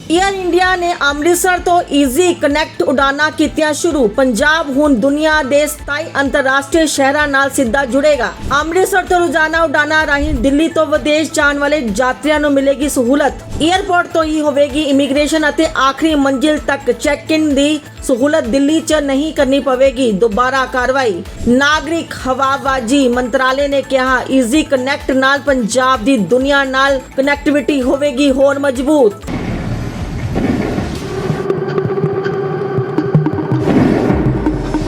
Air India ਨੇ ਅੰਮ੍ਰਿਤਸਰ ਤੋਂ easy connect ਉਡਾਨਾਂ ਕੀਤੀਆਂ ਸ਼ੁਰੂ। ਪੰਜਾਬ ਹੁਣ ਦੁਨੀਆ ਦੇ 27 ਅੰਤਰਰਾਸ਼ਟਰੀ ਸ਼ਹਿਰਾਂ ਨਾਲ ਸਿੱਧਾ ਜੁੜੇਗਾ। ਅੰਮ੍ਰਿਤਸਰ ਤੋਂ ਰੋਜ਼ਾਨਾ ਉਡਾਨਾਂ ਰਾਹੀਂ ਦਿੱਲੀ ਤੋਂ ਵਿਦੇਸ਼ ਜਾਣ ਵਾਲੇ ਯਾਤਰੀਆਂ ਨੂੰ ਮਿਲੇਗੀ ਸਹੂਲਤ। ਏਅਰਪੋਰਟ ਤੋਂ ਹੀ ਹੋਵੇਗੀ ਇਮੀਗ੍ਰੇਸ਼ਨ ਅਤੇ ਆਖਰੀ ਮੰਜ਼ਿਲ ਤੱਕ ਚੈੱਕ ਇਨ ਦੀ ਸਹੂਲਤ ਦਿੱਲੀ 'ਚ ਨਹੀਂ ਕਰਨੀ ਪਵੇਗੀ ਦੁਬਾਰਾ ਕਾਰਵਾਈ। ਨਾਗਰਿਕ ਹਵਾਬਾਜ਼ੀ ਮੰਤਰਾਲੇ ਨੇ ਕਿਹਾ ਈਜ਼ੀ ਕਨੈਕਟ ਨਾਲ ਪੰਜਾਬ ਦੀ ਦੁਨੀਆ ਨਾਲ ਕਨੈਕਟੀਵਿਟੀ ਹੋਵੇਗੀ ਹੋਰ ਮਜ਼ਬੂਤ।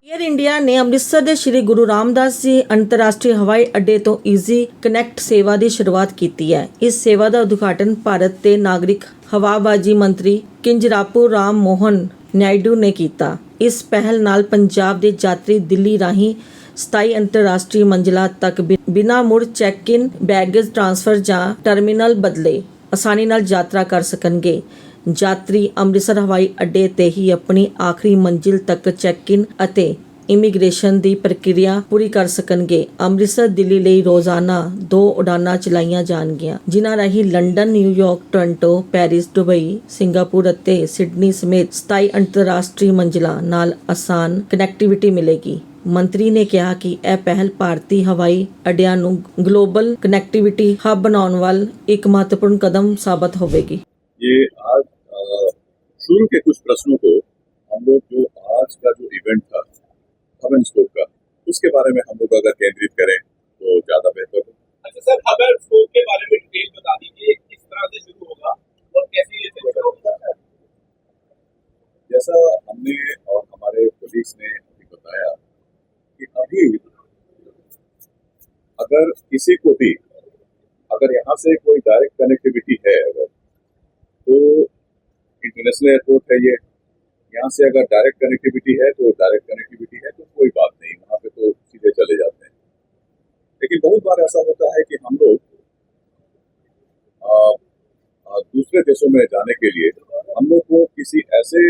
ਏਅਰ ਇੰਡੀਆ ਨੇ ਅੰਮ੍ਰਿਤਸਰ ਦੇ ਸ਼੍ਰੀ ਗੁਰੂ ਰਾਮਦਾਸ ਜੀ ਅੰਤਰਰਾਸ਼ਟਰੀ ਹਵਾਈ ਅੱਡੇ ਤੋਂ ਈਜ਼ੀ ਕਨੈਕਟ ਸੇਵਾ ਦੀ ਸ਼ੁਰੂਆਤ ਕੀਤੀ ਹੈ। ਇਸ ਸੇਵਾ ਦਾ ਉਦਘਾਟਨ ਭਾਰਤ ਦੇ ਨਾਗਰਿਕ ਹਵਾਬਾਜ਼ੀ ਮੰਤਰੀ ਕਿੰਜਰਾਪੂ ਰਾਮ ਮੋਹਨ ਨਾਇਡੂ ਨੇ ਕੀਤਾ। ਇਸ ਪਹਿਲ ਨਾਲ ਪੰਜਾਬ ਦੇ ਯਾਤਰੀ ਦਿੱਲੀ ਰਾਹੀਂ 27 ਅੰਤਰਰਾਸ਼ਟਰੀ ਮੰਜ਼ਿਲਾਂ ਤੱਕ ਬਿਨਾਂ ਮੁੜ ਚੈੱਕ ਇਨ, ਬੈਗੇਜ ਟ੍ਰਾਂਸਫਰ ਜਾਂ ਟਰਮੀਨਲ ਬਦਲੇ ਆਸਾਨੀ ਨਾਲ ਯਾਤਰਾ ਕਰ ਸਕਣਗੇ। ਯਾਤਰੀ ਅੰਮ੍ਰਿਤਸਰ ਹਵਾਈ ਅੱਡੇ ਤੇ ਹੀ ਆਪਣੀ ਆਖਰੀ ਮੰਜ਼ਿਲ ਤੱਕ ਚੈੱਕ ਇਨ ਅਤੇ ਇਮੀਗ੍ਰੇਸ਼ਨ ਦੀ ਪ੍ਰਕਿਰਿਆ ਪੂਰੀ ਕਰ ਸਕਣਗੇ। ਅੰਮ੍ਰਿਤਸਰ ਦਿੱਲੀ ਲਈ ਰੋਜ਼ਾਨਾ 2 ਉਡਾਨਾਂ ਚਲਾਈਆਂ ਜਾਣਗੀਆਂ, ਜਿਨ੍ਹਾਂ ਰਾਹੀਂ London, New York, Toronto, Paris, Dubai, Singapore ਅਤੇ ਸਿਡਨੀ ਸਮੇਤ 27 ਅੰਤਰਰਾਸ਼ਟਰੀ ਮੰਜ਼ਿਲਾਂ ਨਾਲ ਆਸਾਨ ਕਨੈਕਟੀਵਿਟੀ ਮਿਲੇਗੀ। ਮੰਤਰੀ ਨੇ ਕਿਹਾ ਕਿ ਇਹ ਪਹਿਲ ਭਾਰਤੀ ਹਵਾਈ ਅੱਡਿਆਂ ਨੂੰ ਗਲੋਬਲ ਕਨੈਕਟੀਵਿਟੀ ਹੱਬ ਬਣਾਉਣ ਵੱਲ ਇੱਕ ਮਹੱਤਵਪੂर्ण कदम साबित होगी। ये आज शुरू के कुछ प्रश्नों को हम लोग जो आज का जो इवेंट था हब एंड स्पोक का, उसके बारे में हम लोग अगर केंद्रित करें तो ज्यादा बेहतर हो। अच्छा सर, हब एंड स्पोक के बारे में डिटेल बता दीजिए, किस तरह से शुरू होगा और कैसे ये शुरू होगा। जैसा हमने और हमारे कोलीग्स ने अभी बताया कि अभी अगर किसी को भी अगर यहाँ से कोई डायरेक्ट कनेक्टिविटी है, अगर तो इंटरनेशनल एयरपोर्ट है ये, यहाँ से अगर डायरेक्ट कनेक्टिविटी है तो डायरेक्ट कनेक्टिविटी है तो कोई बात नहीं, वहाँ पे तो सीधे चले जाते हैं। लेकिन बहुत बार ऐसा होता है कि हम लोग दूसरे देशों में जाने के लिए हम लोग को किसी ऐसे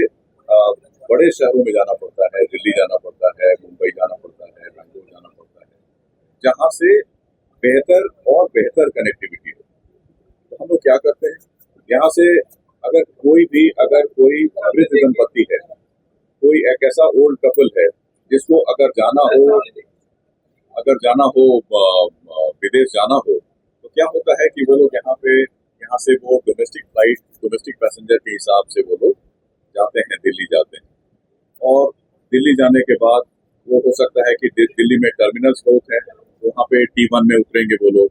बड़े शहरों में जाना पड़ता है, दिल्ली जाना पड़ता है, मुंबई जाना पड़ता है, बेंगलोर जाना पड़ता है, जहाँ से बेहतर और बेहतर कनेक्टिविटी हो। तो हम लोग क्या करते हैं, यहाँ से अगर कोई वृद्ध दंपत्ति है, कोई एक ऐसा ओल्ड कपल है जिसको अगर जाना हो विदेश जाना हो, तो क्या होता है कि वो लोग यहाँ से वो डोमेस्टिक पैसेंजर के हिसाब से वो लोग जाते हैं, दिल्ली जाते हैं। और दिल्ली जाने के बाद वो हो सकता है कि दिल्ली में टर्मिनल्स बहुत हैं, वहाँ पे T1 में उतरेंगे वो लोग,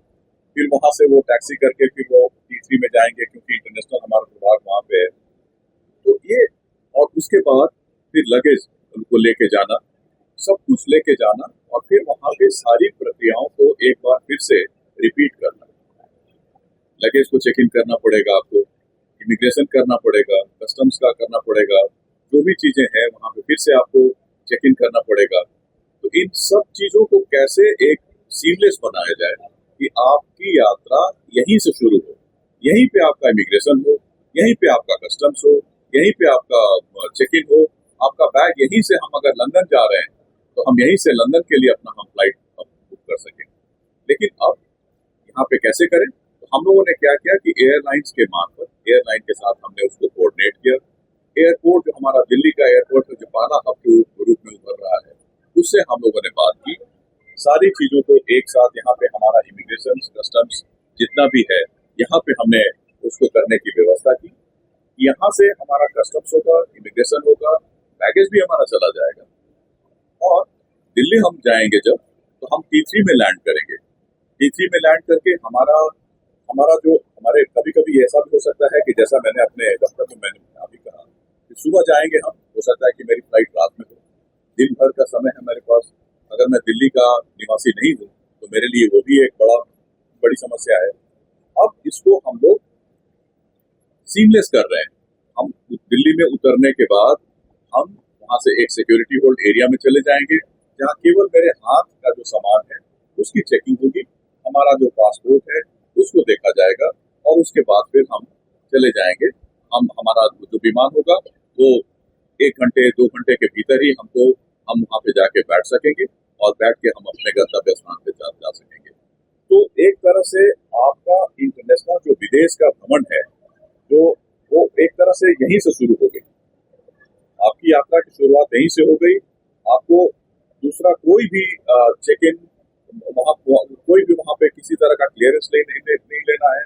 फिर वहाँ से वो टैक्सी करके फिर वो T3 में जाएंगे, क्योंकि इंटरनेशनल हमारा विभाग वहाँ पे है। तो ये, और उसके बाद फिर लगेज उनको लेके जाना, सब कुछ लेके जाना, और फिर वहाँ पे सारी प्रक्रियाओं को एक बार फिर से रिपीट करना। लगेज को चेक इन करना पड़ेगा, आपको इमिग्रेशन करना पड़ेगा, कस्टम्स का करना पड़ेगा, जो भी चीजें हैं वहाँ पे फिर से आपको चेक इन करना पड़ेगा। तो इन सब चीजों को कैसे एक सीमलेस बनाया जाए कि आपकी यात्रा यहीं से शुरू हो, यहीं पे आपका इमिग्रेशन हो, यहीं पे आपका कस्टम्स हो, यहीं पे आपका चेक इन हो, आपका बैग यहीं से, हम अगर लंदन जा रहे हैं तो हम यहीं से लंदन के लिए अपना हम फ्लाइट बुक कर सकें। लेकिन अब यहाँ पे कैसे करें, तो हम लोगों ने क्या किया कि एयरलाइंस के मार्फत, एयरलाइन के साथ हमने उसको कोऑर्डिनेट किया। एयरपोर्ट जो हमारा दिल्ली का एयरपोर्ट है, जो पाला हब के रूप में उभर रहा है, उससे हम लोगों ने बात की, सारी चीजों को एक साथ यहाँ पे हमारा इमिग्रेशन, कस्टम्स जितना भी है यहाँ पे हमने उसको करने की व्यवस्था की। यहाँ से हमारा कस्टम्स होगा, इमिग्रेशन होगा, बैगेज भी हमारा चला जाएगा, और दिल्ली हम जाएंगे जब, तो हम T3 में लैंड करेंगे। T3 में लैंड करके हमारा जो हमारे कभी कभी ऐसा भी हो सकता है कि जैसा मैंने अपने दफ्तर में मैंने अभी कहा कि सुबह जाएंगे हम, हो सकता है कि मेरी फ्लाइट रात में हो, दिन भर का समय है मेरे पास, अगर मैं दिल्ली का निवासी नहीं हूँ तो मेरे लिए वो भी एक बड़ी समस्या है। अब इसको हम लोग सीमलेस कर रहे हैं। हम दिल्ली में उतरने के बाद हम वहाँ से एक सिक्योरिटी होल्ड एरिया में चले जाएंगे, जहाँ केवल मेरे हाथ का जो सामान है उसकी चेकिंग होगी, हमारा जो पासपोर्ट है उसको देखा जाएगा, और उसके बाद फिर हम चले जाएंगे। हमारा जो विमान होगा वो 1 घंटे 2 घंटे के भीतर ही हम वहाँ पे जाके बैठ सकेंगे, और बैठ के हम अपने गंतव्य स्थान पे जा सकेंगे। तो एक तरह से आपका इंटरनेशनल जो विदेश का भ्रमण है, जो वो एक तरह से यहीं से शुरू हो गई। आपकी यात्रा की शुरुआत यहीं से हो गई। आपको दूसरा कोई भी चेक इन कोई भी वहाँ पे किसी तरह का क्लियरेंस नहीं लेना है,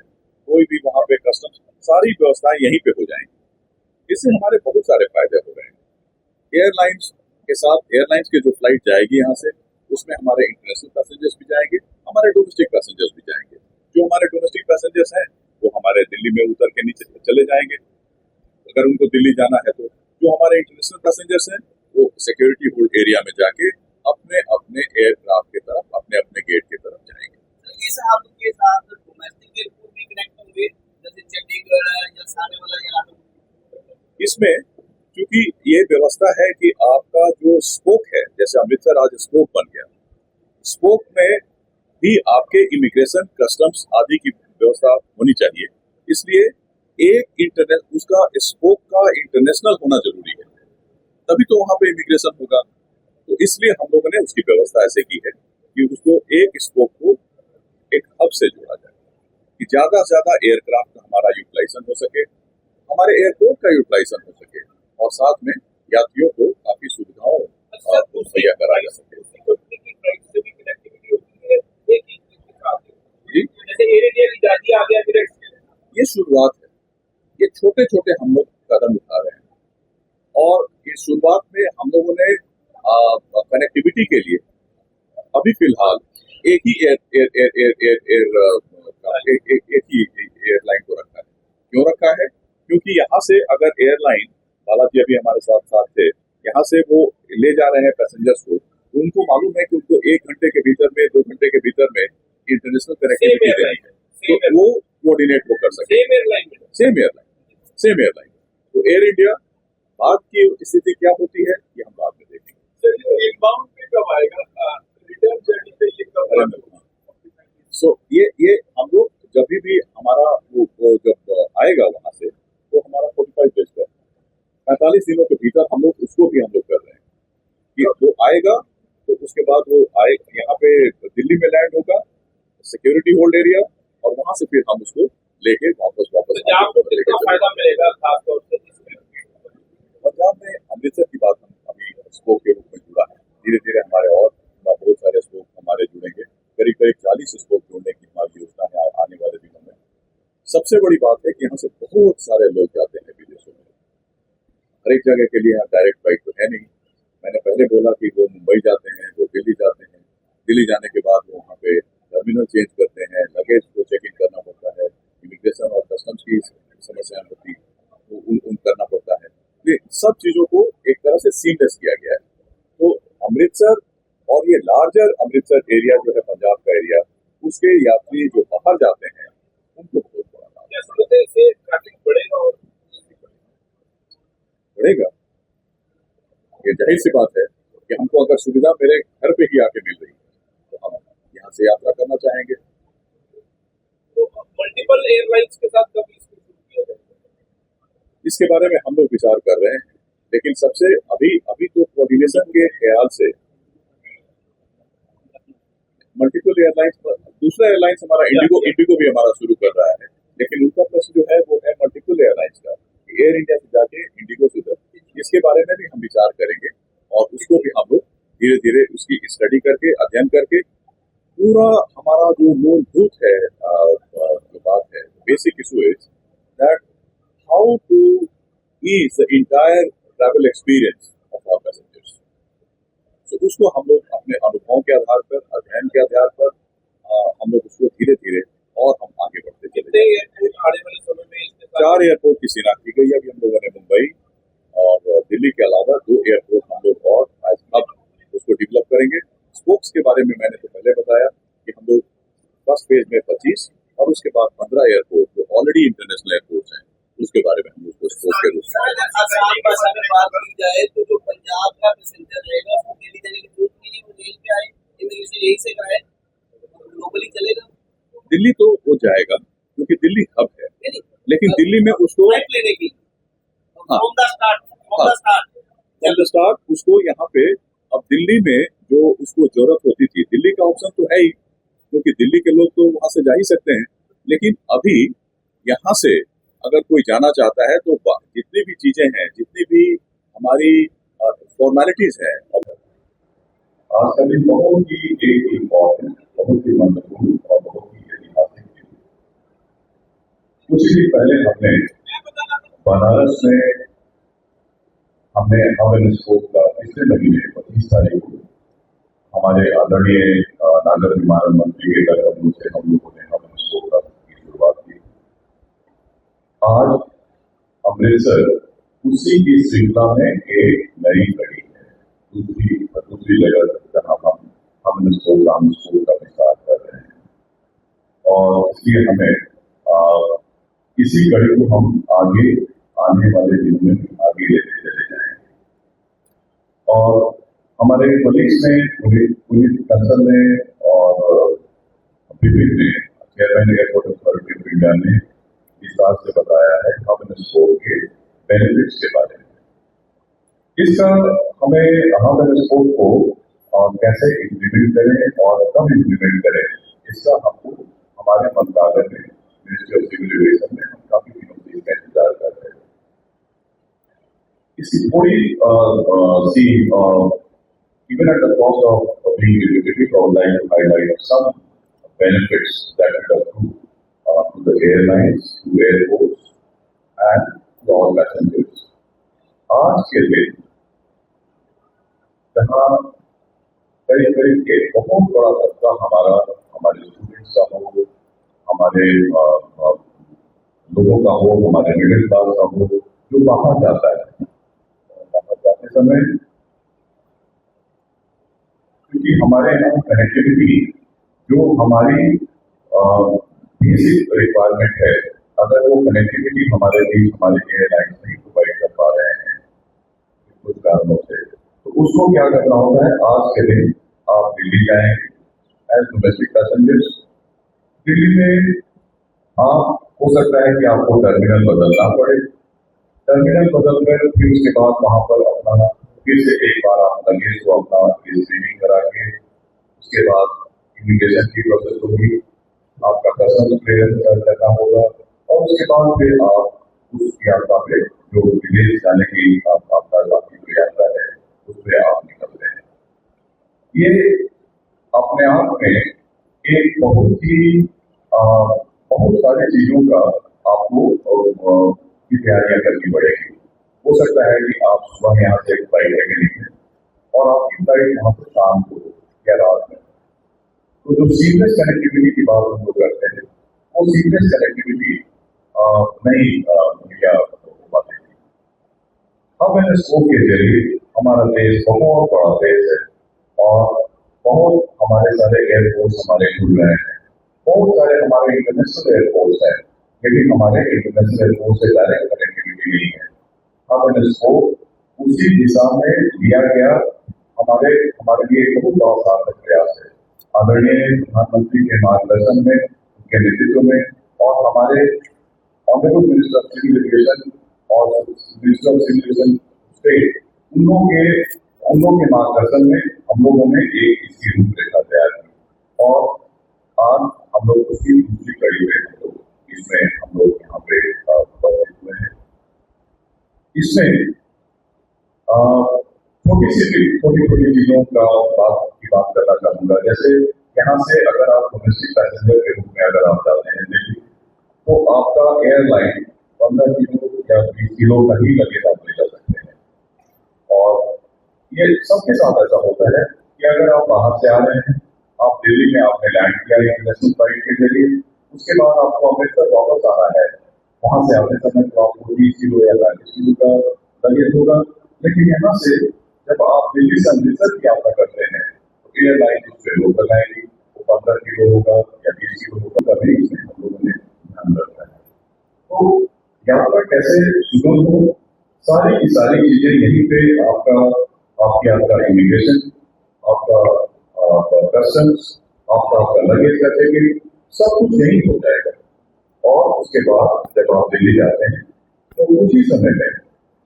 कोई भी वहाँ पे कस्टम्स, सारी व्यवस्थाएं यहीं पे हो जाएंगी। इससे हमारे बहुत सारे फायदे हो रहे हैं। एयरलाइंस के साथ, एयरलाइंस की जो फ्लाइट जाएगी यहाँ से, उसमें हमारे इंटरनेशनल पैसेंजर्स भी जाएंगे, हमारे डोमेस्टिक पैसेंजर्स भी जाएंगे। जो हमारे डोमेस्टिक पैसेंजर्स हैं वो हमारे दिल्ली में उतर के नीचे चले जाएंगे अगर उनको दिल्ली जाना है तो। जो हमारे इंटरनेशनल पैसेंजर्स हैं वो सिक्योरिटी होल्ड एरिया में जाके अपने अपने एयरक्राफ्ट की तरफ, अपने अपने गेट की तरफ जाएंगे। इस आपके साथ डोमेस्टिक एयरपोर्ट भी कनेक्ट होंगे, जैसे चंडीगढ़ या साने वाला या इसमें क्योंकि ये व्यवस्था है कि आपका जो स्पोक है, जैसे अमृतसर आज स्पोक बन गया, स्पोक में भी आपके इमिग्रेशन, कस्टम्स आदि की व्यवस्था होनी चाहिए। इसलिए उसका स्पोक का इंटरनेशनल होना जरूरी है, तभी तो वहां पे इमिग्रेशन होगा। तो इसलिए हम लोगों ने उसकी व्यवस्था ऐसे की है कि उसको एक स्पोक को एक हब से जोड़ा जाए कि ज्यादा से ज्यादा एयरक्राफ्ट का हमारा यूटिलाइजेशन हो सके, हमारे एयरपोर्ट का यूटिलाइजेशन हो सके और साथ में यात्रियों को काफी सुविधाओं मुहैया कराया जा सके। ये शुरुआत है, ये छोटे छोटे हम लोग कदम उठा रहे हैं और इस शुरुआत में हम लोगों ने कनेक्टिविटी के लिए अभी फिलहाल एक ही एयरलाइन को रखा है। क्यों रखा है? क्योंकि यहाँ से अगर एयरलाइन, बालाजी अभी हमारे साथ थे, यहाँ से वो ले जा रहे हैं पैसेंजर्स को, तो उनको मालूम है कि उनको 1 घंटे के भीतर में, 2 घंटे के भीतर में इंटरनेशनल कनेक्टिविटी देनी है, तो वो कोऑर्डिनेट वो कर सकते हैं। Same airline. तो एयर इंडिया बाद की स्थिति क्या होती है ये हम बाद में देखेंगे। इनबाउंड पे कब आएगा, रिटर्न जर्नी पे ये कब आएगा? सो ये हम लोग जब भी हमारा वो जब आएगा वहां से, तो हमारा 45 डेज का 45 दिनों के भीतर हम लोग उसको भी हम लोग कर रहे हैं कि वो आएगा तो उसके बाद वो आए यहाँ पे दिल्ली में लैंड होगा, सिक्योरिटी होल्ड एरिया, और वहां से फिर हम उसको लेके वापस फायदा मिलेगा खासतौर से पंजाब में। अमृतसर की बात हम अभी स्पोक के रूप में जुड़ा है, धीरे धीरे हमारे और बहुत सारे स्पोक हमारे जुड़ेंगे, करीब 40 स्पोक जोड़ने की हमारी योजना है आने वाले दिनों में। सबसे बड़ी बात है कि यहाँ से बहुत सारे लोग जाते हैं विदेशों में, हर एक जगह के लिए यहाँ डायरेक्ट फ्लाइट तो है नहीं। मैंने पहले बोला कि वो मुंबई जाते हैं, वो दिल्ली जाते हैं, दिल्ली जाने के बाद वो वहाँ पे टर्मिनल चेंज करते हैं, लगेज को चेक इन करना पड़ता है, इमिग्रेशन और कस्टम्स की समस्या होती है, उन करना पड़ता है। ये सब चीजों को एक तरह से सीमलेस किया गया है। तो अमृतसर और ये लार्जर अमृतसर एरिया जो है पंजाब का एरिया, उसके यात्री जो बाहर जाते हैं उनको बहुत बड़ा लाभ से ट्रैफिक बढ़ेगा और बढ़ेगा। ये जाहिर सी बात है कि हमको अगर सुविधा मेरे घर पे ही आके मिल रही है तो हम यहाँ से यात्रा करना चाहेंगे। तो मल्टीपल एयरलाइंस के साथ कभी इसको शुरू किया जाएगा, इसके बारे में हम लोग विचार कर रहे हैं, लेकिन सबसे अभी तो कोऑर्डिनेशन के ख्याल से मल्टीपल एयरलाइंस, दूसरा एयरलाइंस हमारा इंडिगो भी हमारा शुरू कर रहा है, लेकिन उनका प्रश्न जो है वो है मल्टीपल एयरलाइंस का, एयर इंडिया से जाके इंडिगो से उधर। इसके बारे में भी हम विचार करेंगे और उसको भी हम लोग धीरे धीरे उसकी स्टडी करके, अध्ययन करके, पूरा हमारा जो मूलभूत है जो बात है, basic issue is that how to ease the entire travel experience of our passengers. तो उसको हम लोग अपने अनुभवों के आधार पर, अध्ययन के आधार पर हम लोग उसको धीरे धीरे और हम आगे बढ़ते चले। आने वाले समय में 4 एयरपोर्ट की सीना की गई है अभी हम लोगों ने, मुंबई और दिल्ली के अलावा 2 एयरपोर्ट हम लोग और अब उसको डेवलप करेंगे। स्पोक्स के बारे में मैंने तो पहले बताया कि हम लोग फर्स्ट फेज में 25 और उसके बाद 15 एयरपोर्ट जो ऑलरेडी इंटरनेशनल एयरपोर्ट्स हैं उसके बारे में हम उसको स्पोक के रूप में। आसान भाषा में बात की जाए तो जो पंजाब का पैसेंजर रहेगा वो दिल्ली जाने की जरूरत नहीं है, वो रेल पे आए, इमिग्रेशन यही से कराए, ग्लोबली चलेगा। दिल्ली तो वो जाएगा क्योंकि दिल्ली हब है, लेकिन दिल्ली में उसको फ्लाइट लेने की फ्रॉम द स्टार्ट उसको यहाँ पे, अब दिल्ली में जो उसको जरूरत होती थी, दिल्ली का ऑप्शन तो है ही क्योंकि दिल्ली के लोग तो वहां से जा ही सकते हैं, लेकिन अभी यहाँ से अगर कोई जाना चाहता है तो जितनी भी चीजें हैं, जितनी भी हमारी फॉर्मेलिटीज है, आज का दिन बहुत ही एक इम्पोर्टेंट, बहुत ही महत्वपूर्ण और बहुत ही ऐतिहासिक दिन। कुछ ही दिन पहले हमने बनारस में हब एंड स्पोक का पिछले महीने 25 तारीख को हमारे आदरणीय नागर विमानन मंत्री के कदमों से हम लोगों ने हब एंड स्पोक का की शुरुआत की। आज अमृतसर उसी की श्रृंखला में एक नई कड़ी है, दूसरी जगह जहां हम हब एंड स्पोक का विस्तार कर रहे हैं और इसलिए हमें इसी कड़ी को हम आगे आने वाले दिनों में आगे लेते चले जाएंगे। और हमारे कोलिग्स ने, पुलिस कंसल ने और विभिन्न ने, chairman airport authority of India ने विस्तार से बताया है हब एंड स्पोक के बेनिफिट्स के बारे में। इसका हमें हब एंड स्पोक को कैसे इम्प्लीमेंट करें और कब इम्प्लीमेंट करें, इसका हमको हमारे मंत्रालय में, मिनिस्ट्री ऑफ सिविल एविएशन में हम काफी दिनों से इसका इंतजार कर रहे हैं। इसकी थोड़ी even at the cost of being repetitive, I would like to highlight some benefits that will accrue to the airlines, to airports, and to all passengers. आज के दिन जहाँ करीब एक बहुत बड़ा तबका हमारे स्टूडेंट्स का हो, हमारे लोगों का हो, हमारे मिडिल क्लास का हो, जो बाहर जाता है, बाहर जाते समय क्योंकि हमारे यहाँ कनेक्टिविटी जो हमारी बेसिक रिक्वायरमेंट है, अगर वो कनेक्टिविटी हमारे बीच हमारे एयरलाइंस नहीं प्रोवाइड कर पा रहे हैं कुछ कारणों से, तो उसको क्या करना होता है। आज के दिन आप दिल्ली जाएंगे एज डोमेस्टिक पैसेंजर्स, दिल्ली में आप हो सकता है कि आपको टर्मिनल बदलना पड़े, टर्मिनल बदलकर फिर उसके बाद वहां पर अपना फिर से एक बार आप लगेज को अपना स्क्रीनिंग करा के उसके बाद इमिग्रेशन की प्रोसेस होगी, आपका कस्टम्स क्लियरेंस करना होगा और उसके बाद फिर आप उस यात्रा पे जो विदेश जाने की आपका बाकी जो यात्रा है उसमें आप निकलते हैं। ये अपने आप में एक बहुत सारी चीजों का आपको की तैयारियां करनी पड़ेगी। हो सकता है कि आप सुबह यहाँ से एक फ्लाइट लेके निकले और आपकी फ्लाइट यहाँ से शाम को या रात में, तो जो सीमलेस कनेक्टिविटी की बात हम लोग करते हैं वो सीमलेस कनेक्टिविटी नहीं मुहैया हो पाती थी। हब एंड स्पोक के जरिए हमारा देश बहुत बड़ा देश है और बहुत हमारे सारे एयरपोर्ट्स हमारे खुल रहे हैं, बहुत सारे हमारे इंटरनेशनल एयरपोर्ट्स हैं, लेकिन हमारे इंटरनेशनल एयरपोर्ट से डायरेक्ट कनेक्टिविटी नहीं है। हब एंड स्पोक उसी दिशा में लिया गया हमारे लिए बहुत बड़ा सार्थक प्रयास है। आदरणीय प्रधानमंत्री के मार्गदर्शन में, उनके नेतृत्व में और हमारे honourable minister of civil aviation और minister of civil aviation state, उन लोगों के मार्गदर्शन में हम लोगों ने एक इसकी रूपरेखा तैयार की और आज हम लोग उसकी दूसरी कड़ी में इसमें हम लोग यहाँ पे उपस्थित हुए हैं। इसमें छोटी चीजों की बात करना चाहूंगा। जैसे यहाँ से अगर आप डोमेस्टिक पैसेंजर के रूप में अगर आप जाते हैं दिल्ली, तो आपका एयरलाइन 15 किलो या 20 किलो का ही लगेज आप ले जा सकते हैं। और ये सबके साथ ऐसा होता है कि अगर आप बाहर से आ रहे हैं, आप दिल्ली में आपने लैंड किया इंटरनेशनल फ्लाइट के जरिए, उसके बाद आपको अमृतसर वापस आना है, वहां से आते समय तो आपको 20 किलो या 35 किलो का लगेज होगा। लेकिन यहाँ से जब आप दिल्ली से अमृतसर की यात्रा करते हैं तो एयरलाइन उस पर रोक लगाएगी, वो 15 किलो होगा या 20 किलो होगा, तभी इसमें हम लोगों ने ध्यान रखा है। तो यात्रा कैसे सुगम हो, सारी की सारी चीजें यहीं पे आपका इमिग्रेशन, आपका कस्टम्स, आपका लगेज का चेकिंग, सब कुछ यही हो जाएगा। और उसके बाद जब आप दिल्ली जाते हैं तो उसी समय में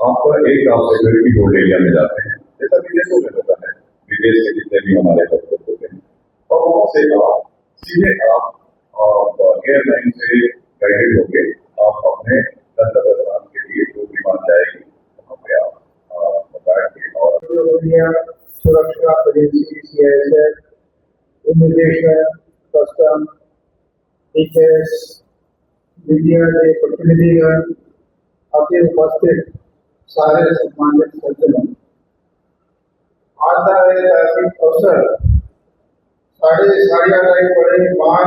आपका एक आप सिक्योरिटी होल्ड एरिया में जाते हैं, जैसा विदेशों में होता है, विदेश के जितने भी हमारे डॉक्टर होते हैं, और वहां से सीधे आप एयरलाइन से गाइडेड होकर आप अपने गंतव्य स्थान के लिए जो विमान जाएगी वहाँ पे आप बैठ के और सुरक्षा agency CISF, immigration, custom, defence, media के प्रतिनिधिगण आदि उपस्थित सारे सम्मानित सज्जनों, आज का ऐतिहासिक अवसर साड़िया नहीं पड़े मान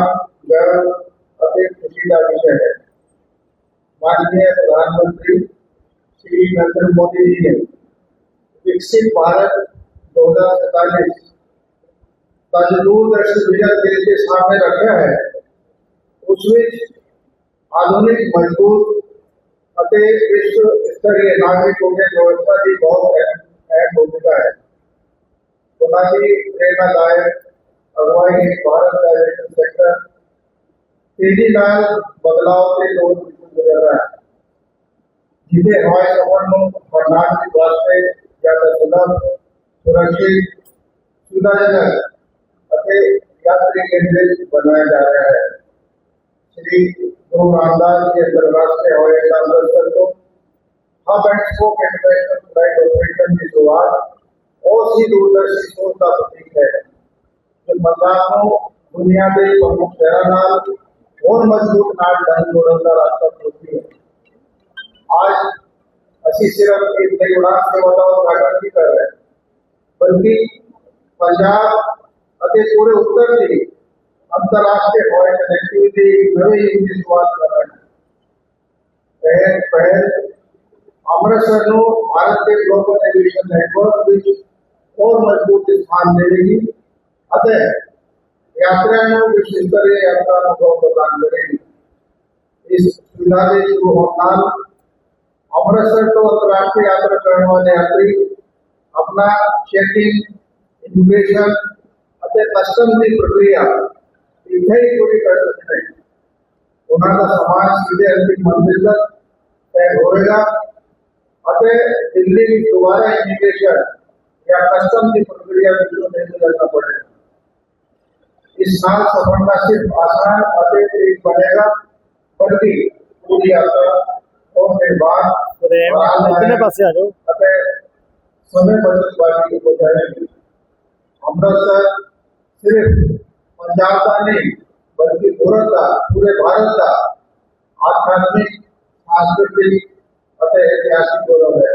गर्व अति खुशी का विषय है। माननीय प्रधानमंत्री श्री नरेंद्र मोदी जी ने विकसित भारत 2047 का जो दूरदर्शी विजन देश के सामने रखा है, उसमें आधुनिक मजबूत अति विश्व स्तरीय नागरिक उड्डयन व्यवस्था की बहुत अहम भूमिका है। उनकी प्रेरणादायक अगुवाई भारत का एविएशन सेक्टर तेजी नाल बदलाव से दौर गुजर रहा है, जिसे हवाई सफर और नागरिक वास्ते ज्यादा सुलभ, सुरक्षित, सुविधाजनक और यात्री केंद्रित बनाया जा रहा है। श्री गुरु रामदास जी अंतरराष्ट्रीय हवाई अड्डा अमृतसर को hub and spoke international flight operation की शुरुआत और सी दूरदर्शी सोच का प्रतीक है, जो पंजाब को दुनिया के प्रमुख शहरों और मजबूत नाट ढंग जोड़ने का रास्ता खोलती है। आज असी सिर्फ एक नई उड़ान सेवा का उद्घाटन नहीं कर रहे, बल्कि पंजाब अति पूरे उत्तर की अंतर्राष्ट्रीय हवाई कनेक्टिविटी नवे युग की शुरुआत कर रहे हैं। पहल अमृतसर को भारत के ग्लोबल एविएशन नेटवर्क में और मजबूत स्थान देगी, अतः यात्रियों को विश्व स्तरीय यात्रा अनुभव प्रदान करेगी। इस सुविधा से शुरू होना अमृतसर तो अंतर्राष्ट्रीय यात्रा करने वाले यात्री अपना चेकिंग, इमिग्रेशन और कस्टम की प्रक्रिया इतना ही पूरी कर सकते हैं। उनका सामान सीधे अंतिम मंजिल तक तय होगा और दिल्ली की दोबारा इमिग्रेशन या कस्टम की प्रक्रिया में नहीं गुजरना पड़ेगा। इस साल सफर का सिर्फ आसान और तेज बनेगा, बल्कि पूरी यात्रा और निर्बाध समय बचत वाली हो जाएगी। अमृतसर सिर्फ पंजाब का नहीं, बल्कि पूरे भारत का आध्यात्मिक, सांस्कृतिक और ऐतिहासिक गौरव है।